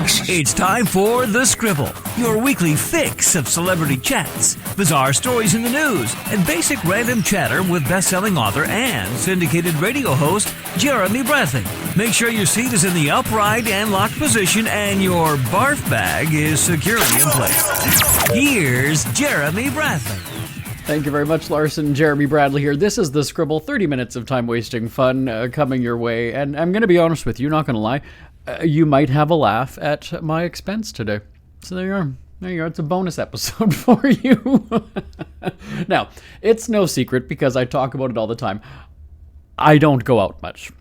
It's time for The Scribble, your weekly fix of celebrity chats, bizarre stories in the news, and basic random chatter with best-selling author and syndicated radio host Jeremy Bradley. Make sure your seat is in the upright and locked position and your barf bag is securely in place. Here's Jeremy Bradley. Thank you very much, Larson. Jeremy Bradley here. This is The Scribble, 30 minutes of time-wasting fun coming your way. And I'm going to be honest with you, not going to lie. You might have a laugh at my expense today. So there you are. There you are. It's a bonus episode for you. Now, it's no secret because I talk about it all the time. I don't go out much.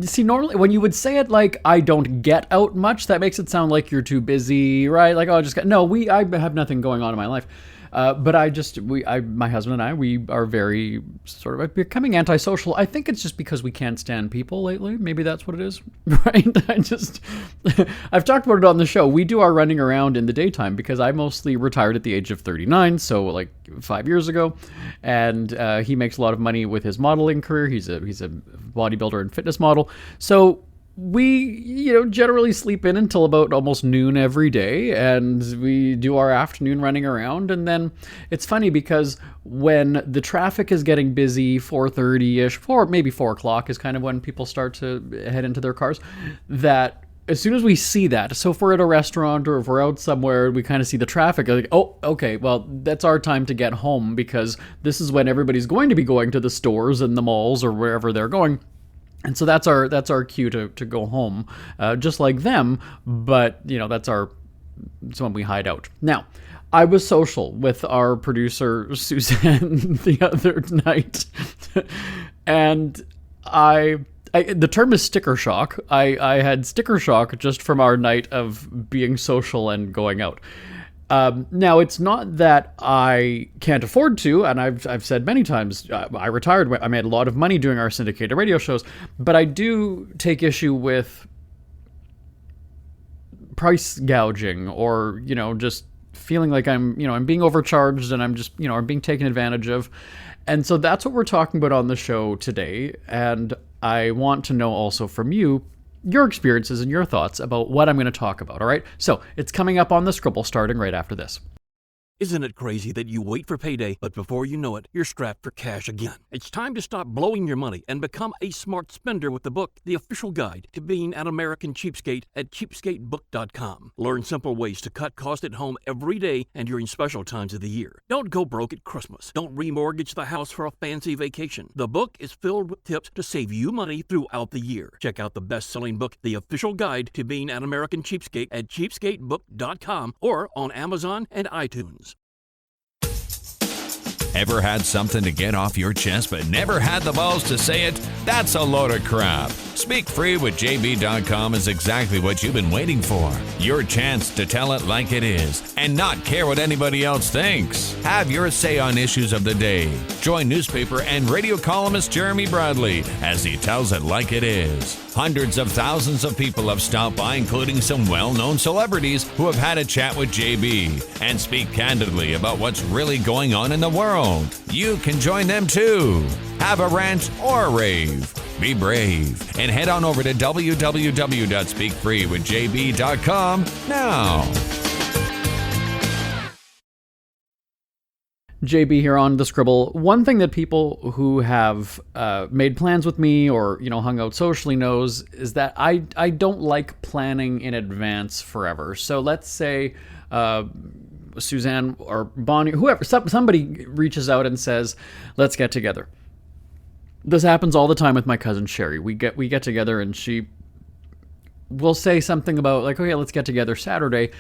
See, normally when you would say it like I don't get out much, that makes it sound like you're too busy, right? Like, oh, I just got... No, I have nothing going on in my life. But my husband and I, we are very sort of becoming antisocial. I think it's just because we can't stand people lately. Maybe that's what it is, right? I've talked about it on the show. We do our running around in the daytime because I mostly retired at the age of 39, so like 5 years ago. And he makes a lot of money with his modeling career. He's a bodybuilder and fitness model. So we, generally sleep in until about almost noon every day, and we do our afternoon running around. And then it's funny because when the traffic is getting busy, 4:30-ish, maybe 4 o'clock is kind of when people start to head into their cars, that as soon as we see that, so if we're at a restaurant or if we're out somewhere, we kind of see the traffic, like, oh, okay, well, that's our time to get home because this is when everybody's going to be going to the stores and the malls or wherever they're going. And so that's our cue to go home, just like them. But that's when we hide out. Now, I was social with our producer Suzanne the other night, and the term is sticker shock. I had sticker shock just from our night of being social and going out. Now, it's not that I can't afford to, and I've said many times, I retired, I made a lot of money doing our syndicated radio shows, but I do take issue with price gouging or, just feeling like I'm being overcharged and I'm just, I'm being taken advantage of. And so that's what we're talking about on the show today. And I want to know also from you, your experiences and your thoughts about what I'm going to talk about, all right? So it's coming up on The Scribble starting right after this. Isn't it crazy that you wait for payday, but before you know it, you're strapped for cash again? It's time to stop blowing your money and become a smart spender with the book, The Official Guide to Being an American Cheapskate at cheapskatebook.com. Learn simple ways to cut costs at home every day and during special times of the year. Don't go broke at Christmas. Don't remortgage the house for a fancy vacation. The book is filled with tips to save you money throughout the year. Check out the best-selling book, The Official Guide to Being an American Cheapskate at cheapskatebook.com or on Amazon and iTunes. Ever had something to get off your chest but never had the balls to say it? That's a load of crap. Speak Free with JB.com is exactly what you've been waiting for. Your chance to tell it like it is and not care what anybody else thinks. Have your say on issues of the day. Join newspaper and radio columnist Jeremy Bradley as he tells it like it is. Hundreds of thousands of people have stopped by, including some well-known celebrities who have had a chat with JB and speak candidly about what's really going on in the world. You can join them too. Have a rant or a rave. Be brave and head on over to www.speakfreewithjb.com now. JB here on The Scribble. One thing that people who have made plans with me or, hung out socially knows is that I don't like planning in advance forever. So let's say Suzanne or Bonnie, whoever, somebody reaches out and says, let's get together. This happens all the time with my cousin Sherry. We get together and she will say something about like, okay, let's get together Saturday.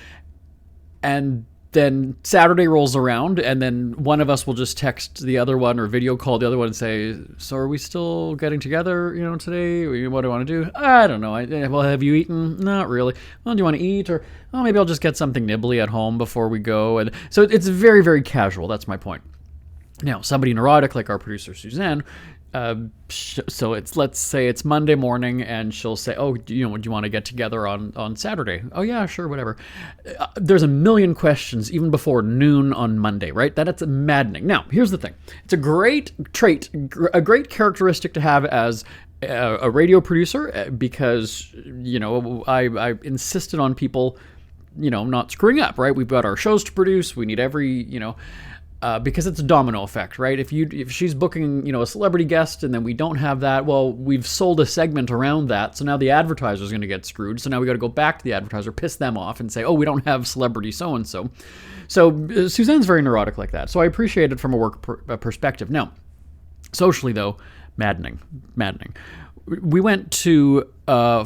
And then Saturday rolls around and then one of us will just text the other one or video call the other one and say, so are we still getting together, today? What do I want to do? I don't know. Well, have you eaten? Not really. Well, do you want to eat? Or, oh, maybe I'll just get something nibbly at home before we go. And so it's very, very casual. That's my point. Now, somebody neurotic like our producer Suzanne, so let's say it's Monday morning and she'll say, oh, do you want to get together on Saturday? Oh yeah, sure, whatever. There's a million questions even before noon on Monday, right? That's maddening. Now, here's the thing. It's a great trait, a great characteristic to have as a radio producer because, I insisted on people, not screwing up, right? We've got our shows to produce. We need every, because it's a domino effect, right? If she's booking, a celebrity guest and then we don't have that, well, we've sold a segment around that. So now the advertiser's going to get screwed. So now we got to go back to the advertiser, piss them off and say, oh, we don't have celebrity so-and-so. So Suzanne's very neurotic like that. So I appreciate it from a work perspective. Now, socially though, maddening. We went to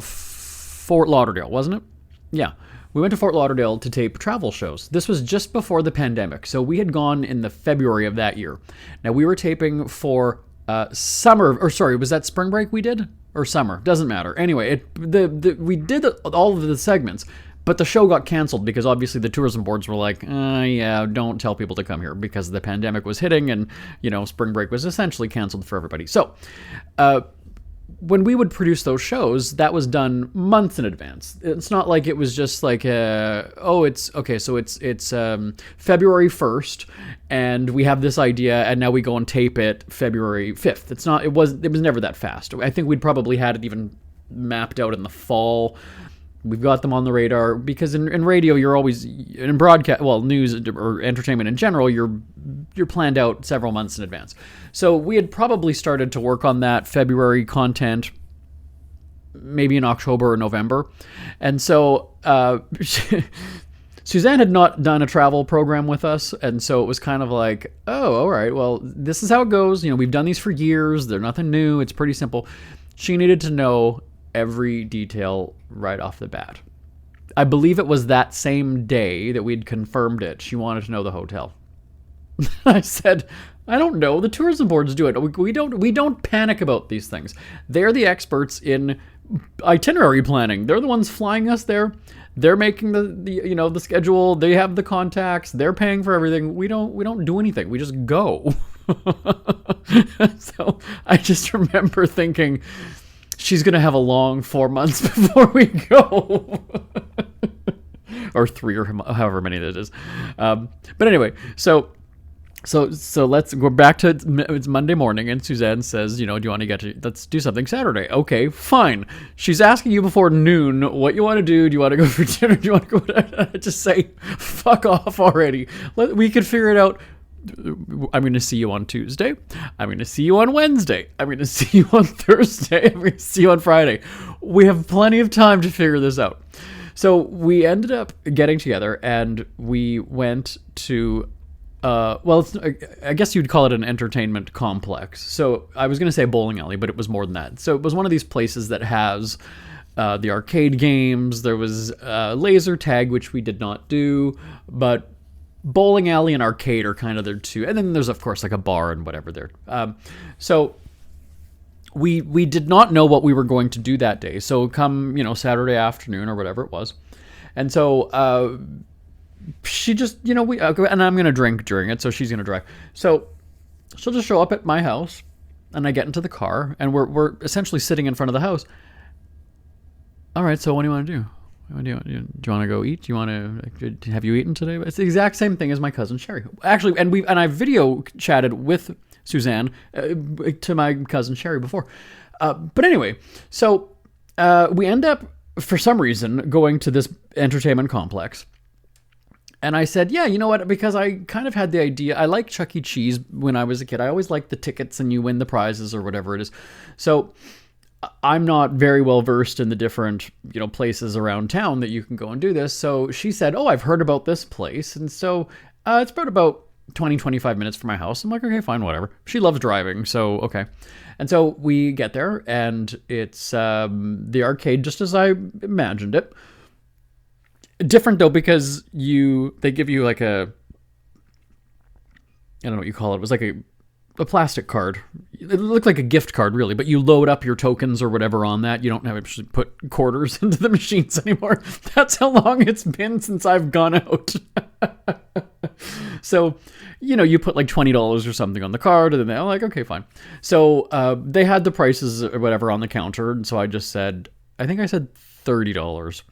Fort Lauderdale, wasn't it? Yeah. We went to Fort Lauderdale to tape travel shows. This was just before the pandemic, so we had gone in the February of that year. Now, we were taping for was that spring break we did? Or summer? Doesn't matter. Anyway, we did all of the segments, but the show got canceled because obviously the tourism boards were like, yeah, don't tell people to come here because the pandemic was hitting and, spring break was essentially canceled for everybody. So, when we would produce those shows, that was done months in advance. It's not like it was just like, it's February 1st and we have this idea and now we go and tape it February 5th. It was never that fast. I think we'd probably had it even mapped out in the fall. We've got them on the radar because in radio, you're always in broadcast, news or entertainment in general, you're planned out several months in advance. So we had probably started to work on that February content, maybe in October or November. And so Suzanne had not done a travel program with us. And so it was kind of like, oh, all right, well, this is how it goes. We've done these for years. They're nothing new. It's pretty simple. She needed to know every detail right off the bat. I believe it was that same day that we'd confirmed it. She wanted to know the hotel. I said, I don't know. The tourism boards do it. We don't panic about these things. They're the experts in itinerary planning. They're the ones flying us there. They're making the schedule. They have the contacts. They're paying for everything. We don't do anything. We just go. So I just remember thinking, she's going to have a long 4 months before we go. Or 3 or however many that is. But anyway, so let's go back to it's Monday morning and Suzanne says, do you want to let's do something Saturday. Okay, fine. She's asking you before noon what you want to do. Do you want to go for dinner? Do you want to go? I just say, fuck off already. We could figure it out. I'm going to see you on Tuesday. I'm going to see you on Wednesday. I'm going to see you on Thursday. I'm going to see you on Friday. We have plenty of time to figure this out. So we ended up getting together and we went to, I guess you'd call it an entertainment complex. So I was going to say bowling alley, but it was more than that. So it was one of these places that has the arcade games. There was laser tag, which we did not do, but bowling alley and arcade are kind of there too. And then there's, of course, like a bar and whatever there. So we did not know what we were going to do that day. So come, Saturday afternoon or whatever it was. And so she just, and I'm going to drink during it. So she's going to drive. So she'll just show up at my house and I get into the car and we're essentially sitting in front of the house. All right. So what do you want to do? Do you want to go eat? Do you want to, have you eaten today? It's the exact same thing as my cousin Sherry. Actually, and I video chatted with Suzanne to my cousin Sherry before. But anyway, so we end up, for some reason, going to this entertainment complex. And I said, yeah, you know what? Because I kind of had the idea. I like Chuck E. Cheese when I was a kid. I always liked the tickets and you win the prizes or whatever it is. So I'm not very well versed in the different, places around town that you can go and do this. So she said, oh, I've heard about this place. And so it's about 20, 25 minutes from my house. I'm like, okay, fine, whatever. She loves driving. So, okay. And so we get there and it's the arcade just as I imagined it. Different though, because they give you like I don't know what you call it. It was like a plastic card. It looked like a gift card, really, but you load up your tokens or whatever on that. You don't have to put quarters into the machines anymore. That's how long it's been since I've gone out. So, you put like $20 or something on the card, and then they're like, okay, fine. So they had the prices or whatever on the counter, and so I just said, I think I said $30.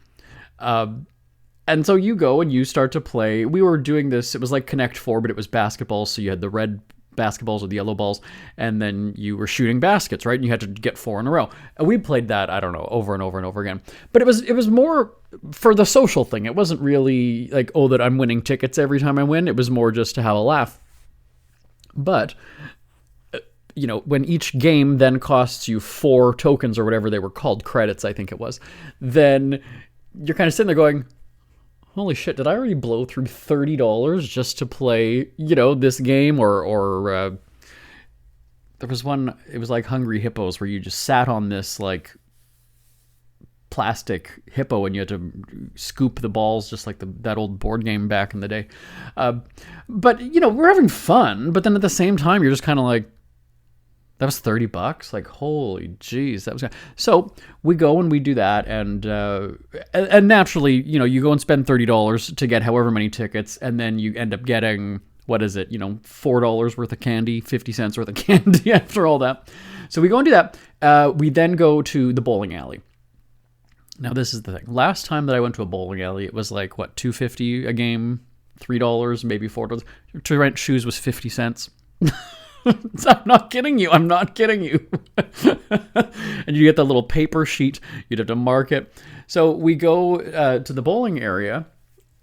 And so you go and you start to play. We were doing this, it was like Connect 4, but it was basketball, so you had the red basketballs with yellow balls, and then you were shooting baskets, right? And you had to get 4 in a row. And we played that, I don't know, over and over and over again. But it was more for the social thing. It wasn't really like, oh, that I'm winning tickets every time I win. It was more just to have a laugh. But when each game then costs you 4 tokens or whatever they were called, credits, I think it was, then you're kind of sitting there going, holy shit, did I already blow through $30 just to play, this game? Or there was one, it was like Hungry Hippos, where you just sat on this like plastic hippo and you had to scoop the balls just like that old board game back in the day. But, we're having fun, but then at the same time, you're just kind of like, that was $30. Like, holy jeez, that was. So we go and we do that, and naturally, you go and spend $30 to get however many tickets, and then you end up getting, what is it? $4 worth of candy, 50 cents worth of candy after all that. So we go and do that. We then go to the bowling alley. Now this is the thing. Last time that I went to a bowling alley, it was like what, $2.50 a game, $3, maybe $4. To rent shoes was 50 cents. I'm not kidding you. I'm not kidding you. And you get that little paper sheet. You'd have to mark it. So we go to the bowling area,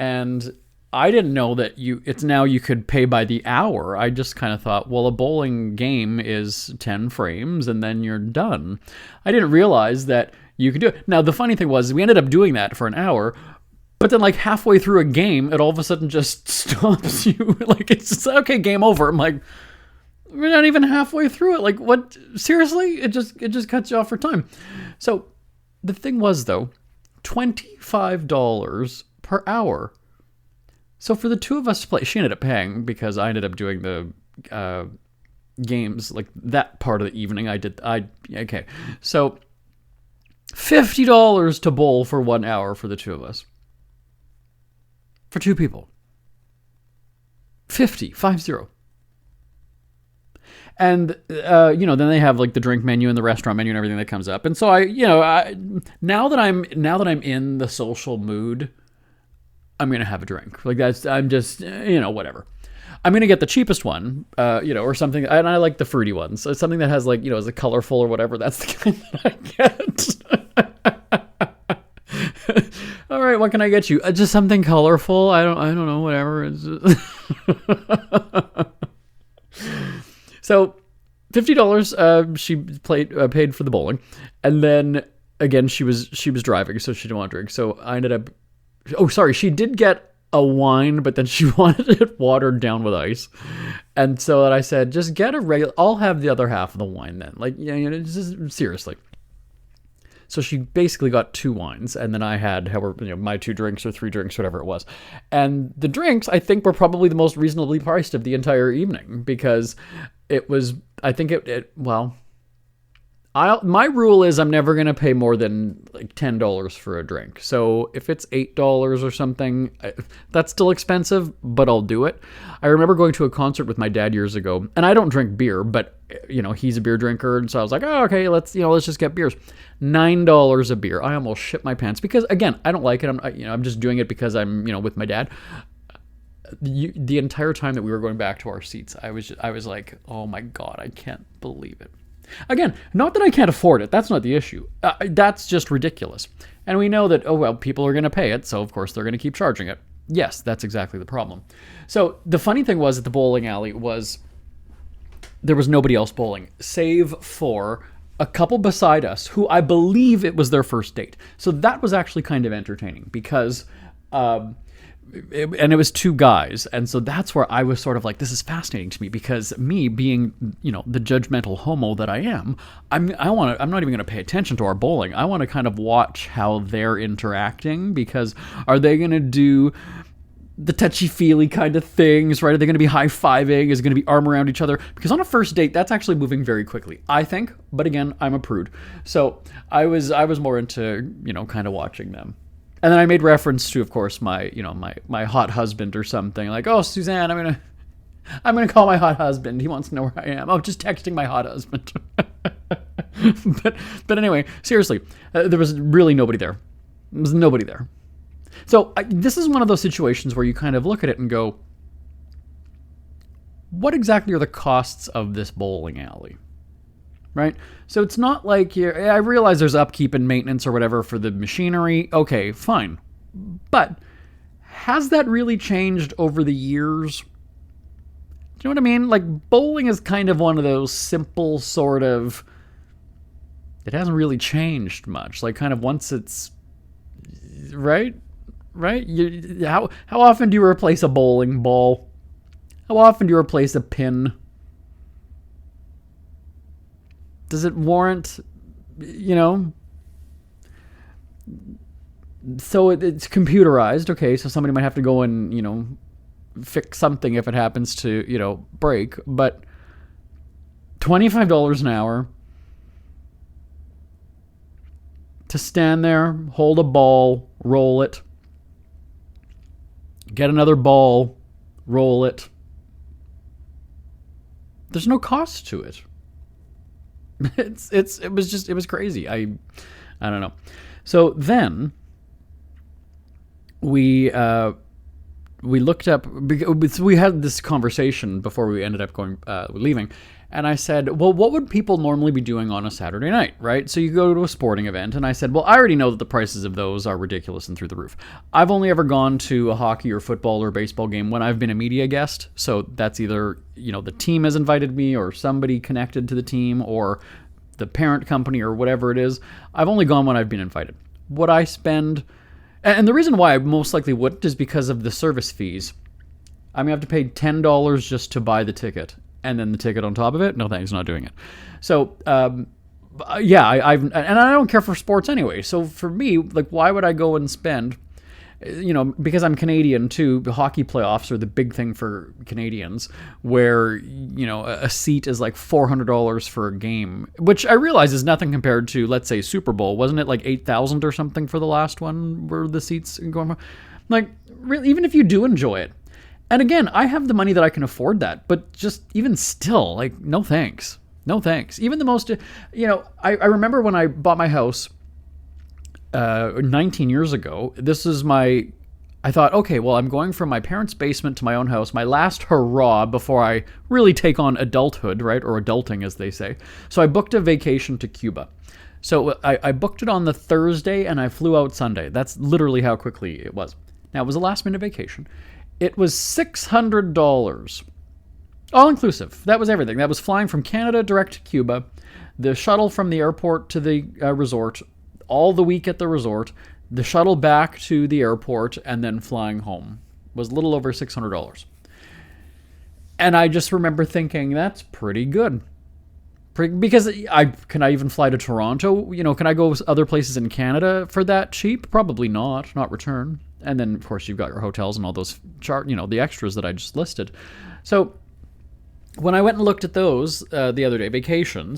and I didn't know that it's now you could pay by the hour. I just kind of thought, well, a bowling game is 10 frames, and then you're done. I didn't realize that you could do it. Now, the funny thing was, we ended up doing that for an hour, but then like halfway through a game, it all of a sudden just stops you. Like, it's just, okay, game over. I'm like, we're not even halfway through it. Like, what? Seriously? It just cuts you off for time. So the thing was, though, $25 per hour. So for the two of us to play, she ended up paying because I ended up doing the games, like that part of the evening. Okay. So $50 to bowl for 1 hour for the two of us. For 2 people. 50. And, then they have like the drink menu and the restaurant menu and everything that comes up. And so now that I'm in the social mood, I'm going to have a drink. Like I'm just, whatever. I'm going to get the cheapest one, or something. And I like the fruity ones. So it's something that has like, is a colorful or whatever. That's the kind that I get. All right. What can I get you? Just something colorful. I don't know, whatever. It's just So, $50. She paid for the bowling, and then again she was driving, so she didn't want to drink. So I ended up. Oh, sorry, she did get a wine, but then she wanted it watered down with ice, and so I said, just get a regular. I'll have the other half of the wine then. Like, just, seriously. So she basically got 2 wines, and then I had, however, my 2 drinks or 3 drinks, whatever it was. And the drinks, I think, were probably the most reasonably priced of the entire evening, because it was, I think my rule is I'm never going to pay more than like $10 for a drink. So if it's $8 or something, that's still expensive, but I'll do it. I remember going to a concert with my dad years ago, and I don't drink beer, but he's a beer drinker. And so I was like, oh, okay, let's just get beers. $9 a beer. I almost shit my pants because, again, I don't like it. I'm just doing it because I'm, with my dad. The entire time that we were going back to our seats, I was like, oh my God, I can't believe it. Again, not that I can't afford it. That's not the issue. That's just ridiculous. And we know that, people are going to pay it, so of course they're going to keep charging it. Yes, that's exactly the problem. So the funny thing was at the bowling alley was there was nobody else bowling, save for a couple beside us who I believe it was their first date. So that was actually kind of entertaining because... and it was 2 guys, and so that's where I was sort of like, this is fascinating to me, because me being, the judgmental homo that I am, I'm not even going to pay attention to our bowling. I want to kind of watch how they're interacting, because are they going to do the touchy-feely kind of things, right? Are they going to be high-fiving? Is it going to be arm around each other? Because on a first date, that's actually moving very quickly, I think. But again, I'm a prude, so I was more into kind of watching them. And then I made reference to, of course, my hot husband or something. Like, oh, Suzanne, I'm gonna call my hot husband. He wants to know where I am. Oh, just texting my hot husband. but anyway, seriously, there was really nobody there. There was nobody there. So this is one of those situations where you kind of look at it and go, what exactly are the costs of this bowling alley? Right? So it's not like I realize there's upkeep and maintenance or whatever for the machinery. Okay, fine. But has that really changed over the years? Do you know what I mean? Like, bowling is kind of one of those simple sort of, it hasn't really changed much. Like, kind of once it's, right? How often do you replace a bowling ball? How often do you replace a pin? Does it warrant, so it's computerized, okay, so somebody might have to go and, fix something if it happens to, break, but $25 an hour to stand there, hold a ball, roll it, get another ball, roll it. There's no cost to it. It was crazy. I don't know. So then we looked up, we had this conversation before we ended up leaving, and I said, well, what would people normally be doing on a Saturday night, right? So you go to a sporting event, and I said, well, I already know that the prices of those are ridiculous and through the roof. I've only ever gone to a hockey or football or baseball game when I've been a media guest, so that's either, the team has invited me or somebody connected to the team or the parent company or whatever it is. I've only gone when I've been invited. What I spend, and the reason why I most likely wouldn't is because of the service fees. I have to pay $10 just to buy the ticket, and then the ticket on top of it. No thanks, not doing it. So, yeah, and I don't care for sports anyway. So for me, like, why would I go and spend? Because I'm Canadian too, the hockey playoffs are the big thing for Canadians, where, a seat is like $400 for a game, which I realize is nothing compared to, let's say, Super Bowl. Wasn't it like 8,000 or something for the last one where the seats going for? Like, really, even if you do enjoy it. And again, I have the money that I can afford that, but just even still, like, no thanks. No thanks. Even the most, I remember when I bought my house 19 years ago, I thought, okay, well, I'm going from my parents' basement to my own house, my last hurrah before I really take on adulthood, right? Or adulting, as they say. So I booked a vacation to Cuba. So I booked it on the Thursday and I flew out Sunday. That's literally how quickly it was. Now, it was a last minute vacation. It was $600, all inclusive. That was everything. That was flying from Canada direct to Cuba, the shuttle from the airport to the resort, all the week at the resort, the shuttle back to the airport, and then flying home. Was a little over $600. And I just remember thinking, that's pretty good. Because can I even fly to Toronto? Can I go other places in Canada for that cheap? Probably not return. And then, of course, you've got your hotels and all those the extras that I just listed. So when I went and looked at those the other day, vacation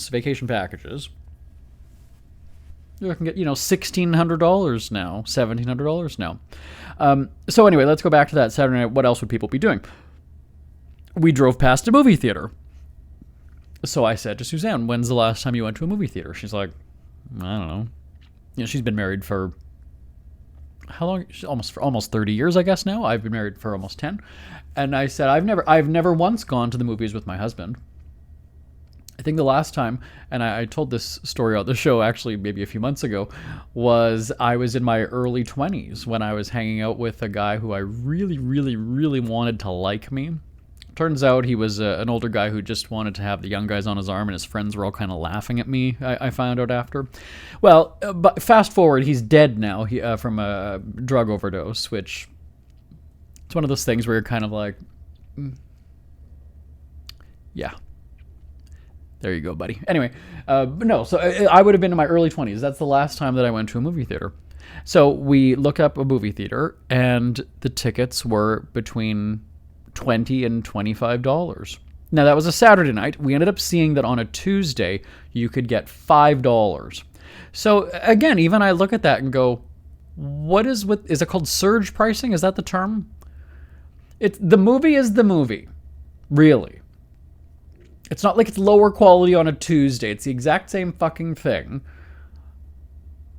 packages, you can get, $1,600 now, $1,700 now. So anyway, let's go back to that Saturday night. What else would people be doing? We drove past a movie theater. So I said to Suzanne, when's the last time you went to a movie theater? She's like, I don't know. She's been married for how long? Almost 30 years, I guess now. I've been married for almost 10. And I said, I've never once gone to the movies with my husband. I think the last time, and I told this story on the show actually maybe a few months ago, was I was in my early 20s when I was hanging out with a guy who I really, really, really wanted to like me. Turns out he was an older guy who just wanted to have the young guys on his arm, and his friends were all kind of laughing at me, I found out after. Well, but fast forward, he's dead now from a drug overdose, which it's one of those things where you're kind of like, yeah. There you go, buddy. Anyway, but no, so I would have been in my early 20s. That's the last time that I went to a movie theater. So we looked up a movie theater, and the tickets were between $20 and $25. Now, that was a Saturday night. We ended up seeing that on a Tuesday, you could get $5. So again, even I look at that and go, is it called surge pricing? Is that the term? The movie is the movie, really. It's not like it's lower quality on a Tuesday. It's the exact same fucking thing.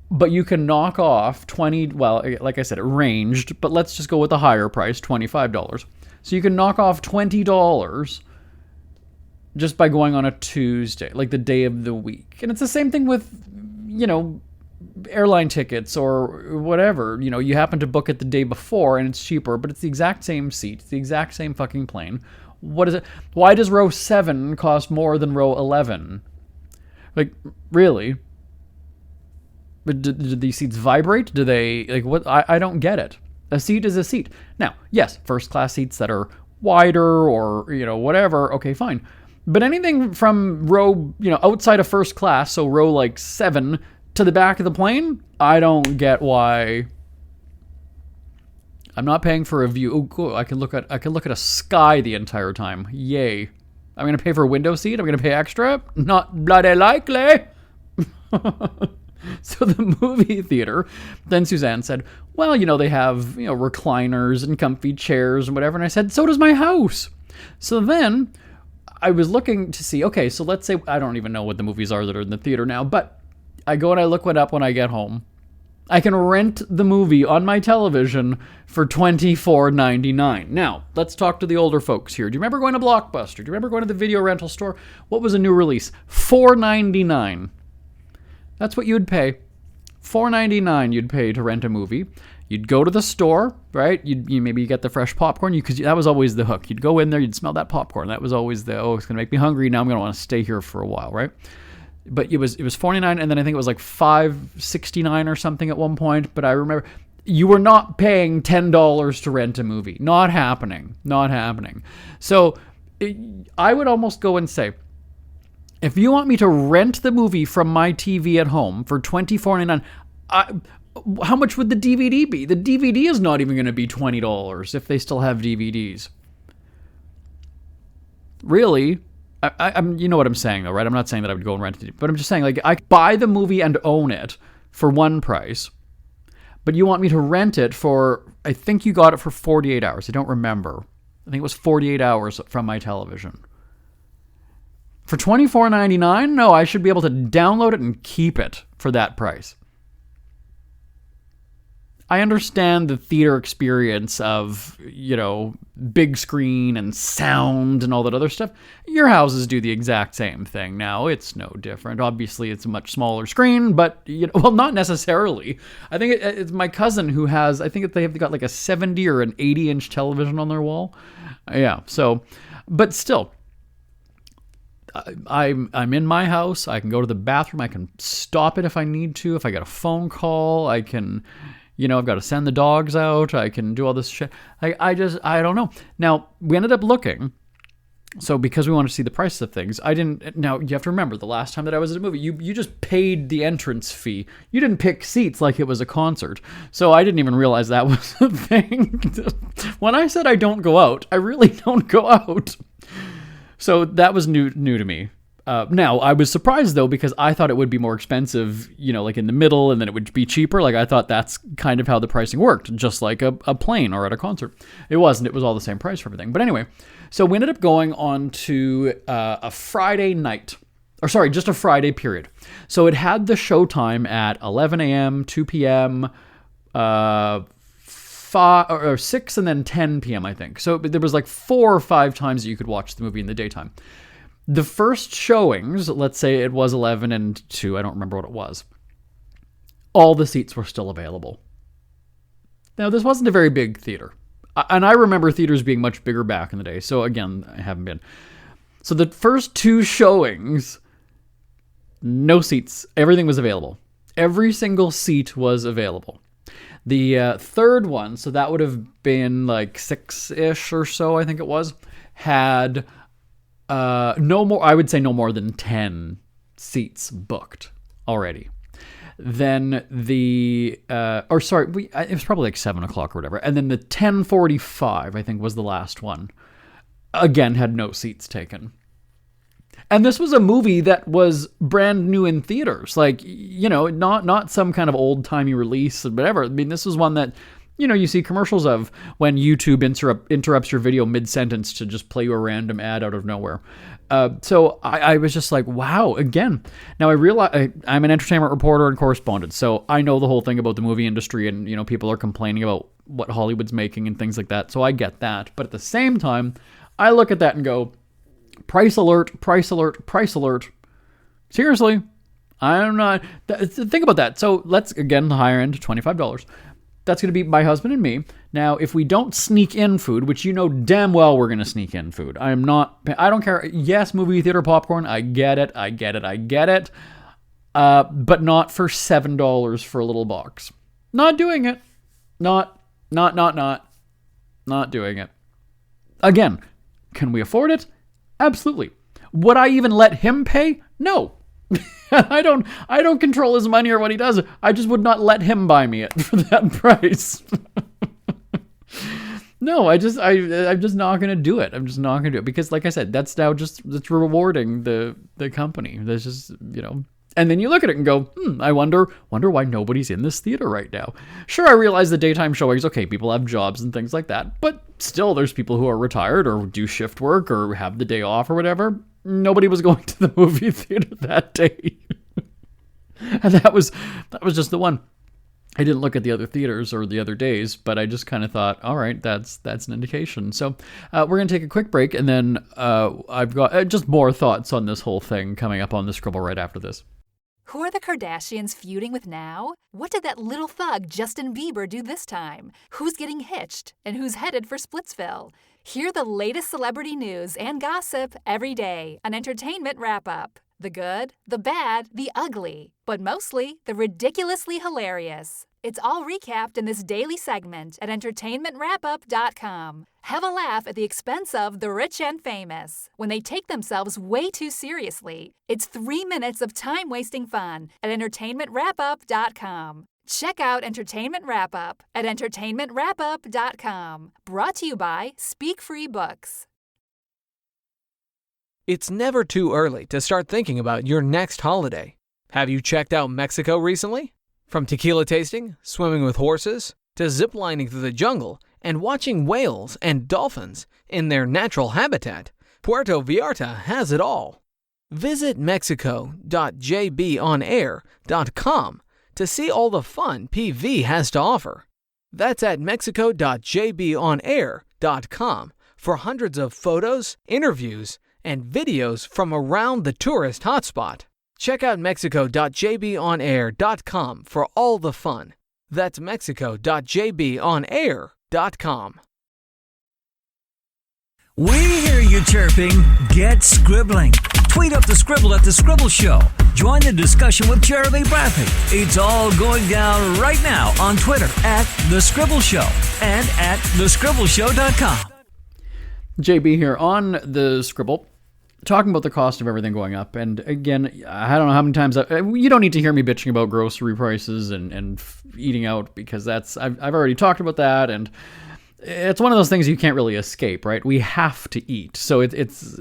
But you can knock off like I said, it ranged, but let's just go with the higher price, $25. So you can knock off $20 just by going on a Tuesday, like the day of the week. And it's the same thing with, airline tickets or whatever. You happen to book it the day before and it's cheaper, but it's the exact same seat. It's the exact same fucking plane. What is it? Why does row 7 cost more than row 11? Like, really? But do these seats vibrate? Do they, like, what? I don't get it. A seat is a seat. Now, yes, first class seats that are wider or, whatever, okay, fine. But anything from row, outside of first class, so row like 7 to the back of the plane, I don't get why. I'm not paying for a view. Oh, cool. I can look at a sky the entire time. Yay. I'm going to pay for a window seat. I'm going to pay extra. Not bloody likely. So the movie theater, then Suzanne said, well, they have, recliners and comfy chairs and whatever. And I said, so does my house. So then I was looking to see, okay, so let's say, I don't even know what the movies are that are in the theater now, but I go and I look one up when I get home. I can rent the movie on my television for $24.99. Now, let's talk to the older folks here. Do you remember going to Blockbuster? Do you remember going to the video rental store? What was a new release? $4.99. That's what you'd pay. $4.99 you'd pay to rent a movie. You'd go to the store, right? You maybe get the fresh popcorn. Because that was always the hook. You'd go in there, you'd smell that popcorn. That was always it's going to make me hungry. Now I'm going to want to stay here for a while, right? But it was $4.99, and then I think it was like $5.69 or something at one point. But I remember you were not paying $10 to rent a movie. Not happening. So I would almost go and say, if you want me to rent the movie from my TV at home for $24.99, how much would the DVD be? The DVD is not even going to be $20 if they still have DVDs. Really? I'm, you know what I'm saying though, right? I'm not saying that I would go and rent it, but I'm just saying, like, I buy the movie and own it for one price, but you want me to rent it for, I think you got it for 48 hours. I don't remember. I think it was 48 hours from my television. For $24.99? No, I should be able to download it and keep it for that price. I understand the theater experience of, big screen and sound and all that other stuff. Your houses do the exact same thing now. It's no different. Obviously, it's a much smaller screen, but, well, not necessarily. I think it's my cousin who has, I think they've got like a 70 or an 80-inch television on their wall. Yeah, so, but still, I'm in my house. I can go to the bathroom. I can stop it if I need to. If I get a phone call, I can... I've got to send the dogs out. I can do all this shit. I don't know. Now, we ended up looking. So because we wanted to see the price of things, now you have to remember the last time that I was at a movie, you just paid the entrance fee. You didn't pick seats like it was a concert. So I didn't even realize that was a thing. When I said I don't go out, I really don't go out. So that was new to me. Now, I was surprised, though, because I thought it would be more expensive, like in the middle, and then it would be cheaper. Like, I thought that's kind of how the pricing worked, just like a plane or at a concert. It wasn't. It was all the same price for everything. But anyway, so we ended up going on to a Friday night. Or sorry, just a Friday period. So it had the showtime at 11 a.m., 2 p.m., 5 or 6, and then 10 p.m., I think. So there was like 4 or 5 times that you could watch the movie in the daytime. The first showings, let's say it was 11 and 2, I don't remember what it was, all the seats were still available. Now, this wasn't a very big theater. And I remember theaters being much bigger back in the day. So again, I haven't been. So the first 2 showings, no seats. Everything was available. Every single seat was available. The third one, so that would have been like 6-ish or so, I think it was, had... no more than 10 seats booked already. Then it was probably like 7 o'clock or whatever. And then the 10:45, I think, was the last one. Again, had no seats taken. And this was a movie that was brand new in theaters. Like, not some kind of old-timey release or whatever. I mean, this was one that, you see commercials of when YouTube interrupts your video mid-sentence to just play you a random ad out of nowhere. So I was just like, wow, again. Now I realize I'm an entertainment reporter and correspondent, so I know the whole thing about the movie industry and, people are complaining about what Hollywood's making and things like that. So I get that. But at the same time, I look at that and go, Price alert, price alert, price alert. Seriously, I'm not. Think about that. So let's, again, the higher end, $25. That's going to be my husband and me. Now, if we don't sneak in food, which you know damn well we're going to sneak in food. I don't care. Yes, movie theater popcorn. I get it. But not for $7 for a little box. Not doing it. Not doing it. Again, can we afford it? Absolutely. Would I even let him pay? No. I don't control his money or what he does. I just would not let him buy me it for that price. No, I'm just not going to do it. I'm just not going to do it because, like I said, that's rewarding the company. There's just, and then you look at it and go, I wonder why nobody's in this theater right now. Sure, I realize the daytime showings, okay, people have jobs and things like that, but still there's people who are retired or do shift work or have the day off or whatever. Nobody was going to the movie theater that day. And that was just the one. I didn't look at the other theaters or the other days, but I just kind of thought, all right, that's an indication. So we're going to take a quick break, and then I've got just more thoughts on this whole thing coming up on the Scribble right after this. Who are the Kardashians feuding with now? What did that little thug Justin Bieber do this time? Who's getting hitched? And who's headed for Splitsville? Hear the latest celebrity news and gossip every day on Entertainment Wrap-Up. The good, the bad, the ugly, but mostly the ridiculously hilarious. It's all recapped in this daily segment at entertainmentwrapup.com. Have a laugh at the expense of the rich and famous when they take themselves way too seriously. It's 3 minutes of time-wasting fun at entertainmentwrapup.com. Check out Entertainment Wrap-Up at entertainmentwrapup.com. Brought to you by Speak Free Books. It's never too early to start thinking about your next holiday. Have you checked out Mexico recently? From tequila tasting, swimming with horses, to ziplining through the jungle and watching whales and dolphins in their natural habitat, Puerto Vallarta has it all. Visit mexico.jbonair.com to see all the fun PV has to offer. That's at mexico.jbonair.com for hundreds of photos, interviews, and videos from around the tourist hotspot. Check out mexico.jbonair.com for all the fun. That's mexico.jbonair.com. We hear you chirping. Get scribbling. Tweet up the Scribble at The Scribble Show. Join the discussion with Jeremy Bradley. It's all going down right now on Twitter at The Scribble Show and at thescribbleshow.com. JB here on The Scribble, talking about the cost of everything going up. And again, I don't know how many times you don't need to hear me bitching about grocery prices and eating out, because I've already talked about that, and it's one of those things you can't really escape, right? We have to eat. So it's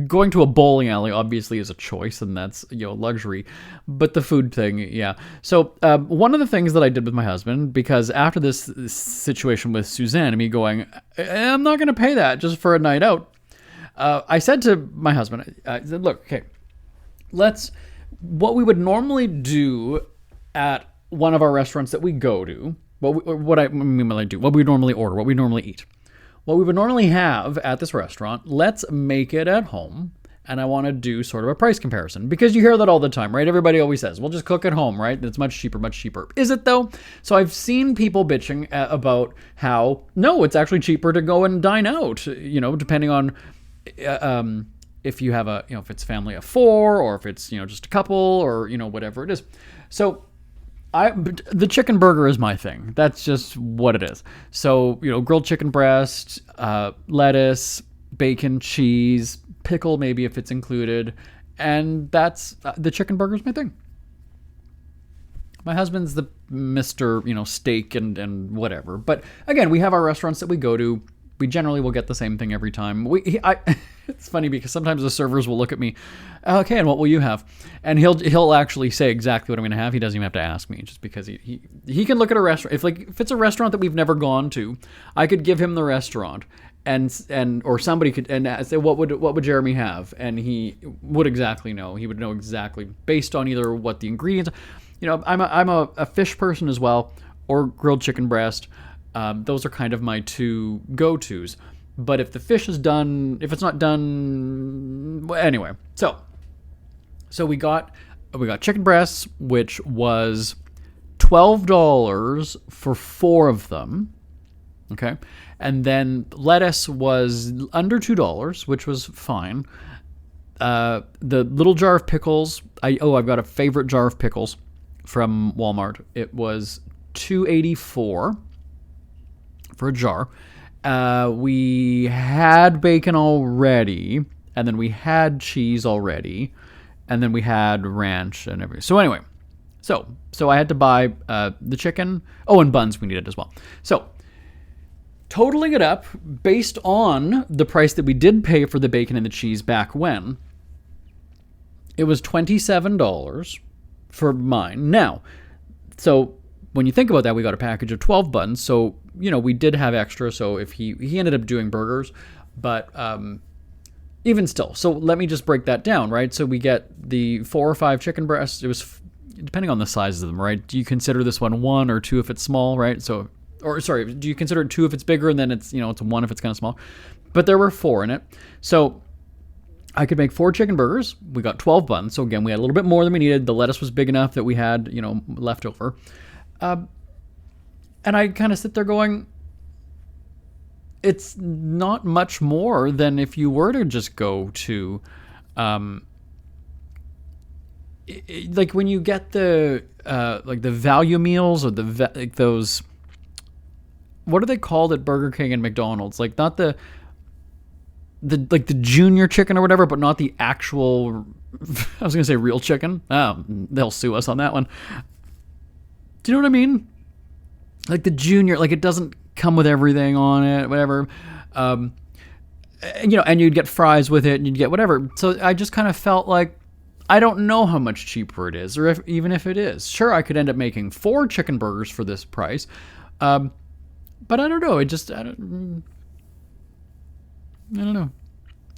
going to a bowling alley obviously is a choice, and that's luxury, but the food thing, yeah. So one of the things that I did with my husband, because after this situation with Suzanne and me going, I'm not going to pay that just for a night out, I said to my husband, I said, look, okay, what we would normally do at one of our restaurants that we go to, what we normally order, what we normally eat, what we would normally have at this restaurant, let's make it at home. And I want to do sort of a price comparison, because you hear that all the time, right? Everybody always says, well, just cook at home, right? It's much cheaper, much cheaper. Is it though? So I've seen people bitching about how, no, it's actually cheaper to go and dine out, depending on if you have if it's family of four, or if it's, just a couple, or, whatever it is. So the chicken burger is my thing. That's just what it is. So, grilled chicken breast, lettuce, bacon, cheese, pickle maybe if it's included, and that's the chicken burger is my thing. My husband's the Mr. Steak and whatever. But again, we have our restaurants that we go to. We generally will get the same thing every time. It's funny because sometimes the servers will look at me, okay, and what will you have? And he'll actually say exactly what I'm going to have. He doesn't even have to ask me, just because he can look at a restaurant. If it's a restaurant that we've never gone to, I could give him the restaurant, or somebody could say, what would Jeremy have? And he would exactly know. He would know exactly based on either what the ingredients. I'm a fish person as well, or grilled chicken breast. Those are kind of my two go-tos. But if the fish is done, if it's not done, well, anyway. So we got chicken breasts, which was $12 for 4 of them. Okay. And then lettuce was under $2, which was fine. The little jar of pickles, I've got a favorite jar of pickles from Walmart. It was $2.84 for a jar. We had bacon already, and then we had cheese already, and then we had ranch and everything. So anyway, so I had to buy the chicken. Oh, and buns we needed as well. So totaling it up, based on the price that we did pay for the bacon and the cheese back when, it was $27 for mine. Now, so when you think about that, we got a package of 12 buns. So, we did have extra. So if he ended up doing burgers, but even still. So let me just break that down, right? So we get the 4 or 5 chicken breasts. It was depending on the size of them, right? Do you consider this one or 2 if it's small, right? So, or sorry, do you consider it 2 if it's bigger and then it's, it's a 1 if it's kind of small? But there were 4 in it. So I could make 4 chicken burgers. We got 12 buns. So again, we had a little bit more than we needed. The lettuce was big enough that we had, left over. And I kind of sit there going, it's not much more than if you were to just go to, like when you get the the value meals or those, what are they called at Burger King and McDonald's? Like not the junior chicken or whatever, but not the actual, I was going to say real chicken. They'll sue us on that one. Do you know what I mean? Like the junior, like it doesn't come with everything on it, whatever. And you'd get fries with it and you'd get whatever. So I just kind of felt like, I don't know how much cheaper it is, or even if it is. Sure, I could end up making 4 chicken burgers for this price. But I don't know. I don't know.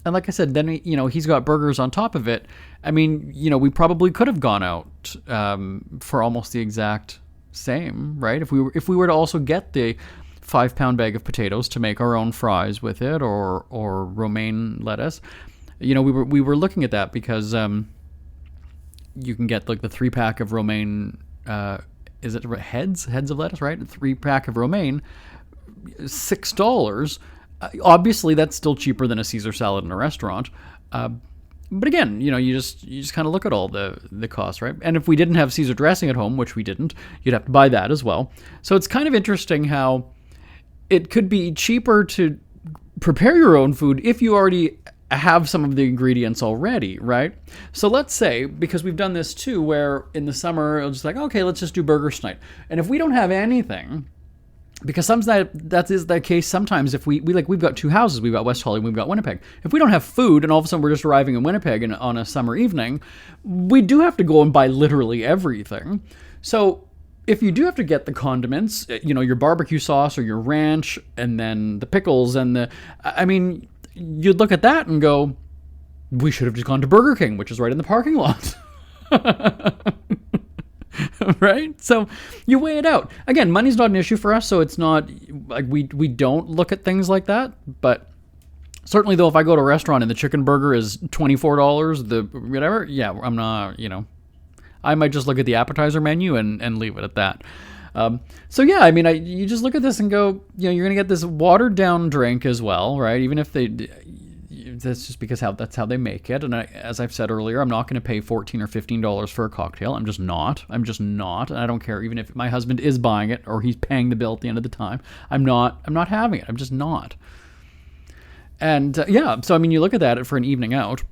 And like I said, then he's got burgers on top of it. I mean, we probably could have gone out for almost the exact same, right? If we were to also get the 5-pound bag of potatoes to make our own fries with it, or romaine lettuce, we were looking at that because you can get like the 3-pack of romaine. Is it heads of lettuce, right? A 3-pack of romaine, $6. Obviously, that's still cheaper than a Caesar salad in a restaurant. But again, you just kind of look at all the costs, right? And if we didn't have Caesar dressing at home, which we didn't, you'd have to buy that as well. So it's kind of interesting how it could be cheaper to prepare your own food if you already have some of the ingredients already, right? So let's say, because we've done this too, where in the summer, it's just like, okay, let's just do burgers tonight. And if we don't have anything, because sometimes that is the case sometimes if we've got 2 houses, we've got West Hollywood, we've got Winnipeg. If we don't have food and all of a sudden we're just arriving in Winnipeg on a summer evening, we do have to go and buy literally everything. So if you do have to get the condiments, your barbecue sauce or your ranch, and then the pickles and you'd look at that and go, we should have just gone to Burger King, which is right in the parking lot. Right? So you weigh it out. Again, money's not an issue for us, so it's not like we don't look at things like that. But certainly, though, if I go to a restaurant and the chicken burger is $24, the whatever, yeah, I'm not, I might just look at the appetizer menu and leave it at that. So yeah, you just look at this and go, you're going to get this watered down drink as well, right? Even if that's just because that's how they make it. And as I've said earlier, I'm not going to pay $14 or $15 for a cocktail. I'm just not. And I don't care even if my husband is buying it or he's paying the bill at the end of the time. I'm not having it. I'm just not. And so you look at that for an evening out.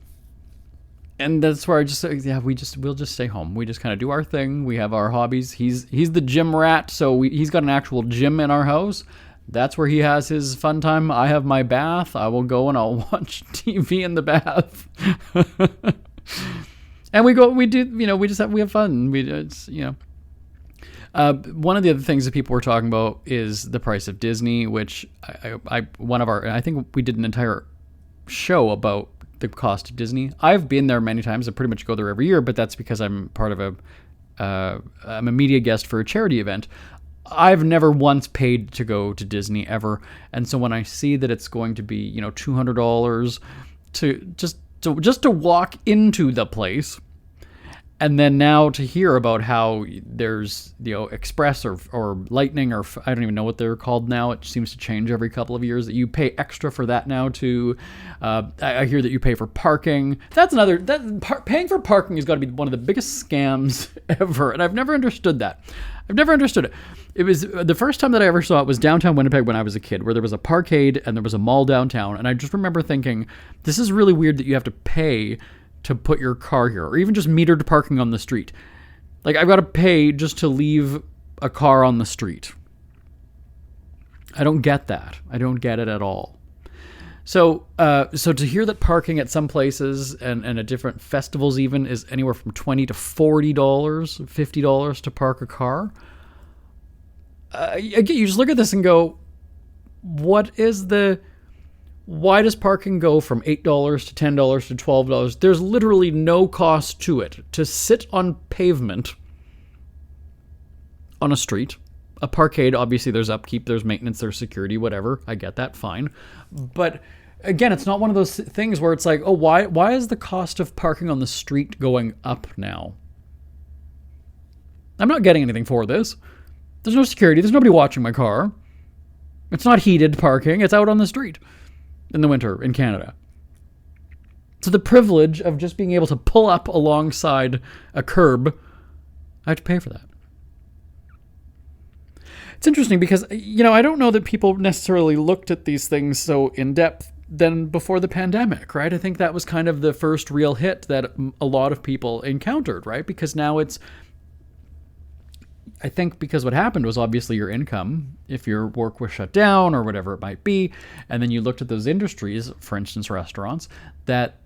And that's where we'll just stay home. We just kind of do our thing. We have our hobbies. He's the gym rat, so he's got an actual gym in our house. That's where he has his fun time. I have my bath. I will go and I'll watch TV in the bath. And we have fun. One of the other things that people were talking about is the price of Disney, which I think we did an entire show about the cost of Disney. I've been there many times. I pretty much go there every year, but that's because I'm part of I'm a media guest for a charity event. I've never once paid to go to Disney ever. And so when I see that it's going to be, $200 to just to walk into the place, and then now to hear about how there's, Express or Lightning, or I don't even know what they're called now. It seems to change every couple of years, that you pay extra for that now to, I hear that you pay for parking. That's paying for parking has got to be one of the biggest scams ever. And I've never understood that. I've never understood it. It was the first time that I ever saw it was downtown Winnipeg when I was a kid, where there was a parkade and there was a mall downtown. And I just remember thinking, this is really weird that you have to pay to put your car here, or even just metered parking on the street. Like, I've got to pay just to leave a car on the street. I don't get that. I don't get it at all. So to hear that parking at some places and at different festivals even is anywhere from $20 to $40, $50 to park a car. Again, you just look at this and go, why does parking go from $8 to $10 to $12? There's literally no cost to it. To sit on pavement on a street, a parkade, obviously there's upkeep, there's maintenance, there's security, whatever. I get that, fine. But again, it's not one of those things where it's like, oh, why is the cost of parking on the street going up now? I'm not getting anything for this. There's no security. There's nobody watching my car. It's not heated parking. It's out on the street in the winter in Canada. So the privilege of just being able to pull up alongside a curb, I have to pay for that. It's interesting because, I don't know that people necessarily looked at these things so in depth than before the pandemic, right? I think that was kind of the first real hit that a lot of people encountered, right? Because now I think because what happened was obviously your income, if your work was shut down or whatever it might be, and then you looked at those industries, for instance, restaurants, that,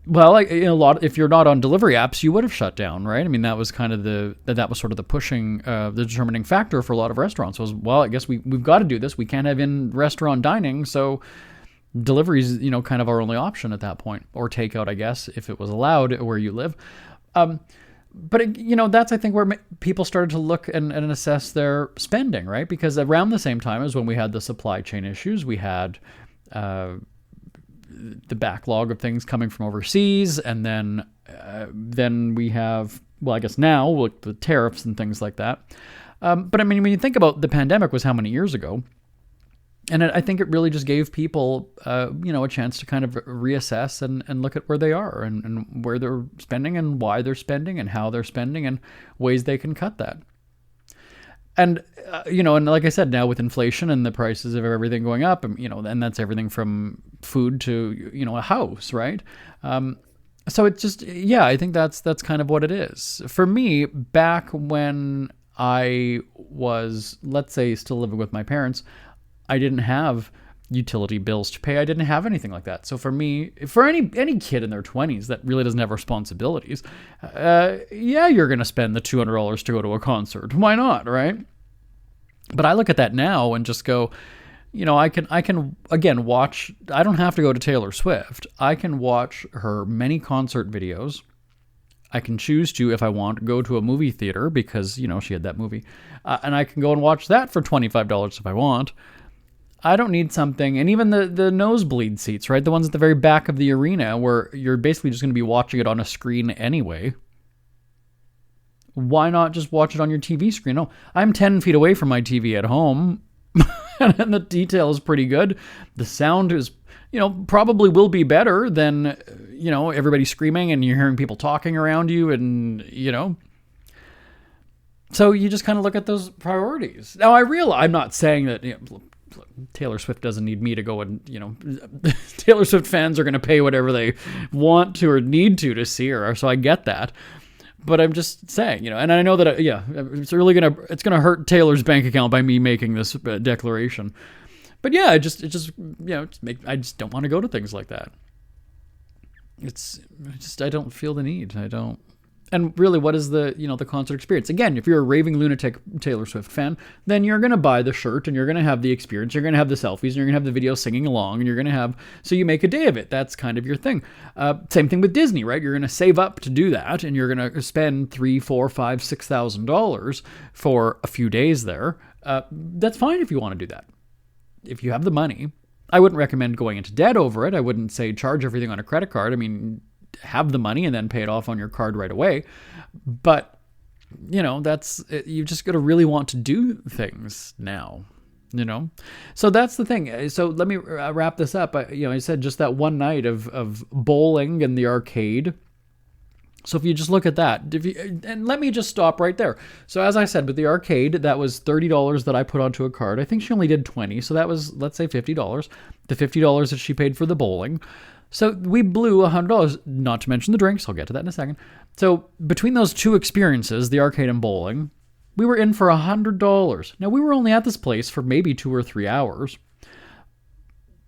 well, like if you're not on delivery apps, you would have shut down, right? I mean, that was kind of that was sort of the pushing, the determining factor for a lot of restaurants was, well, I guess we've got to do this. We can't have in-restaurant dining, so deliveries, kind of our only option at that point, or takeout, I guess, if it was allowed where you live. But, that's, I think, where people started to look and assess their spending, right? Because around the same time as when we had the supply chain issues, we had the backlog of things coming from overseas, and then we have, well, I guess now, with the tariffs and things like that. But, I mean, when you think about the pandemic was how many years ago? And I think it really just gave people, a chance to kind of reassess and look at where they are and where they're spending and why they're spending and how they're spending and ways they can cut that. And, and like I said, now with inflation and the prices of everything going up, and that's everything from food to, a house, right? So it's just, I think that's kind of what it is. For me, back when I was, let's say, still living with my parents, I didn't have utility bills to pay. I didn't have anything like that. So for me, for any kid in their 20s that really doesn't have responsibilities, you're going to spend the $200 to go to a concert. Why not, right? But I look at that now and just go, I can again watch. I don't have to go to Taylor Swift. I can watch her many concert videos. I can choose to, if I want, go to a movie theater because, she had that movie. And I can go and watch that for $25 if I want. I don't need something, and even the nosebleed seats, right? The ones at the very back of the arena where you're basically just going to be watching it on a screen anyway. Why not just watch it on your TV screen? No, I'm 10 feet away from my TV at home, and the detail is pretty good. The sound is, probably will be better than, everybody screaming and you're hearing people talking around you and, So you just kind of look at those priorities. Now, I'm not saying that, Taylor Swift doesn't need me to go and, Taylor Swift fans are going to pay whatever they want to or need to see her. So I get that. But I'm just saying, and I know that, it's really going to hurt Taylor's bank account by me making this declaration. But yeah, I just don't want to go to things like that. I don't feel the need. I don't. And really, what is the concert experience? Again, if you're a raving lunatic Taylor Swift fan, then you're going to buy the shirt and you're going to have the experience. You're going to have the selfies and you're going to have the video singing along and you're going to have, so you make a day of it. That's kind of your thing. Same thing with Disney, right? You're going to save up to do that and you're going to spend $3,000, $4,000, $5,000, $6,000 for a few days there. That's fine if you want to do that. If you have the money. I wouldn't recommend going into debt over it. I wouldn't say charge everything on a credit card. I mean, have the money and then pay it off on your card right away. But, you just got to really want to do things now, So that's the thing. So let me wrap this up. I said just that one night of bowling in the arcade. So if you just look at that, and let me just stop right there. So as I said, with the arcade, that was $30 that I put onto a card. I think she only did 20. So that was, let's say, $50. The $50 that she paid for the bowling. So we blew $100, not to mention the drinks. I'll get to that in a second. So between those two experiences, the arcade and bowling, we were in for $100. Now, we were only at this place for maybe 2 or 3 hours.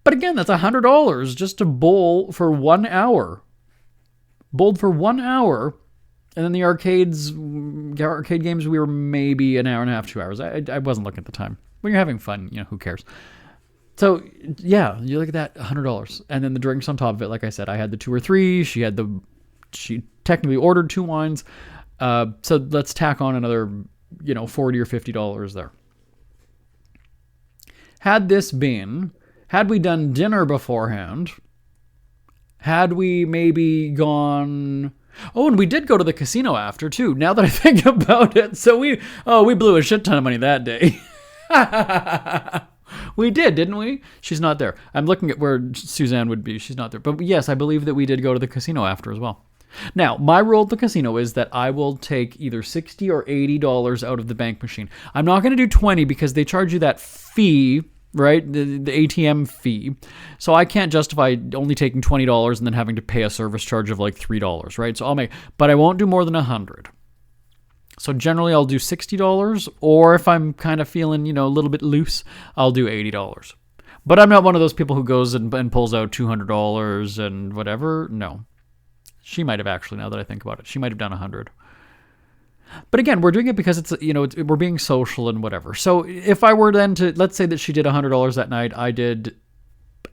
But again, that's $100 just to bowl for 1 hour. Bowled for 1 hour, and then the arcade games, we were maybe an hour and a half, 2 hours. I wasn't looking at the time. When you're having fun, who cares? So, yeah, you look at that, $100. And then the drinks on top of it, like I said, I had the 2 or 3. She technically ordered 2 wines. So let's tack on another, $40 or $50 there. Had we done dinner beforehand, had we maybe gone... Oh, and we did go to the casino after, too, now that I think about it. So we blew a shit ton of money that day. We did, didn't we? She's not there. I'm looking at where Suzanne would be. She's not there. But yes, I believe that we did go to the casino after as well. Now, my rule at the casino is that I will take either $60 or $80 out of the bank machine. I'm not going to do 20 because they charge you that fee, right? The ATM fee. So I can't justify only taking $20 and then having to pay a service charge of like $3, right? So but I won't do more than $100. So generally I'll do $60, or if I'm kind of feeling, a little bit loose, I'll do $80. But I'm not one of those people who goes and pulls out $200 and whatever. No. She might have actually, now that I think about it. She might have done 100. But again, we're doing it because we're being social and whatever. So if I were then to, let's say that she did $100 that night, I did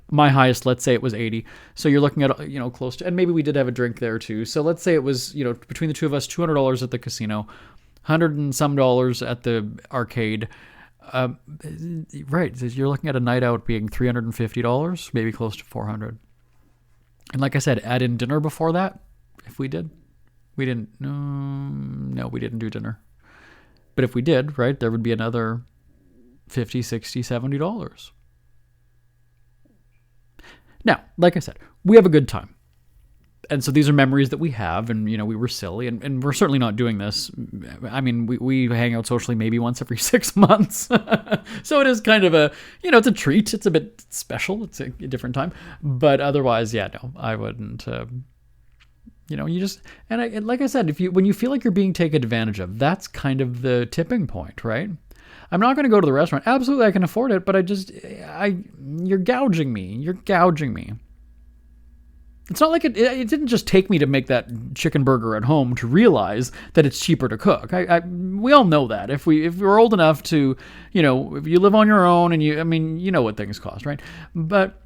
my highest, let's say it was 80. So you're looking at, close to, and maybe we did have a drink there too. So let's say it was, between the two of us, $200 at the casino, $100 and some at the arcade. Right. So you're looking at a night out being $350, maybe close to $400. And like I said, add in dinner before that. If we did, we didn't. No, we didn't do dinner. But if we did, right, there would be another $50, $60, $70. Now, like I said, we have a good time. And so these are memories that we have, and, we were silly, and we're certainly not doing this. I mean, we hang out socially maybe once every 6 months. So it is kind of it's a treat. It's a bit special. It's a different time. But otherwise, yeah, no, I wouldn't, you just, and like I said, when you feel like you're being taken advantage of, that's kind of the tipping point, right? I'm not going to go to the restaurant. Absolutely, I can afford it, but you're gouging me. You're gouging me. It's not like it didn't just take me to make that chicken burger at home to realize that it's cheaper to cook. We all know that. If we're old enough to, if you live on your own and you know what things cost, right? But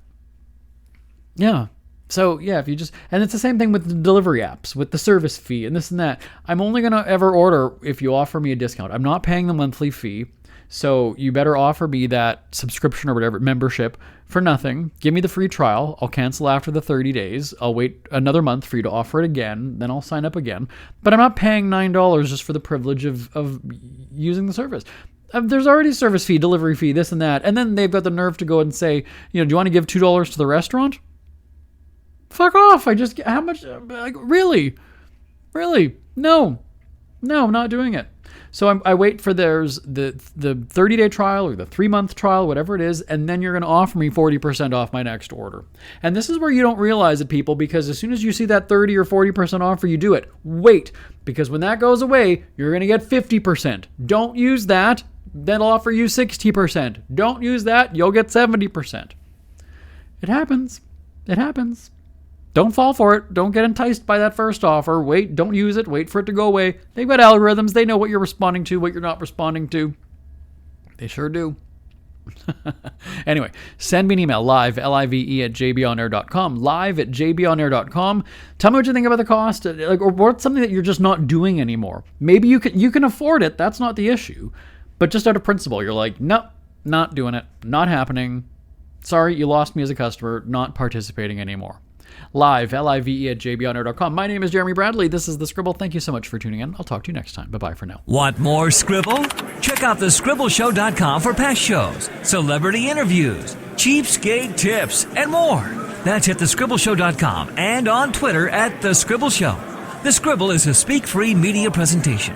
yeah. So yeah, if you just, and it's the same thing with the delivery apps, with the service fee and this and that. I'm only going to ever order if you offer me a discount. I'm not paying the monthly fee. So you better offer me that subscription or whatever, membership, for nothing. Give me the free trial. I'll cancel after the 30 days. I'll wait another month for you to offer it again. Then I'll sign up again. But I'm not paying $9 just for the privilege of using the service. There's already service fee, delivery fee, this and that. And then they've got the nerve to go and say, do you want to give $2 to the restaurant? Fuck off. How much? Really? No, I'm not doing it. So I wait for there's the 30-day trial or the 3-month trial, whatever it is, and then you're going to offer me 40% off my next order. And this is where you don't realize it, people, because as soon as you see that 30 or 40% offer, you do it. Wait, because when that goes away, you're going to get 50%. Don't use that. Then I'll offer you 60%. Don't use that. You'll get 70%. It happens. Don't fall for it. Don't get enticed by that first offer. Wait, don't use it. Wait for it to go away. They've got algorithms. They know what you're responding to, what you're not responding to. They sure do. Anyway, send me an email, live, L-I-V-E, at jbonair.com, live at jbonair.com. Tell me what you think about the cost, or what's something that you're just not doing anymore. Maybe you can afford it. That's not the issue. But just out of principle, you're like, nope, not doing it. Not happening. Sorry, you lost me as a customer. Not participating anymore. Live, L-I-V-E, at jbonair.com. My name is Jeremy Bradley. This is The Scribble. Thank you so much for tuning in. I'll talk to you next time. Bye-bye for now. Want more Scribble? Check out thescribbleshow.com for past shows, celebrity interviews, cheapskate tips, and more. That's at thescribbleshow.com and on Twitter at The Scribble Show. The Scribble is a speak-free media presentation.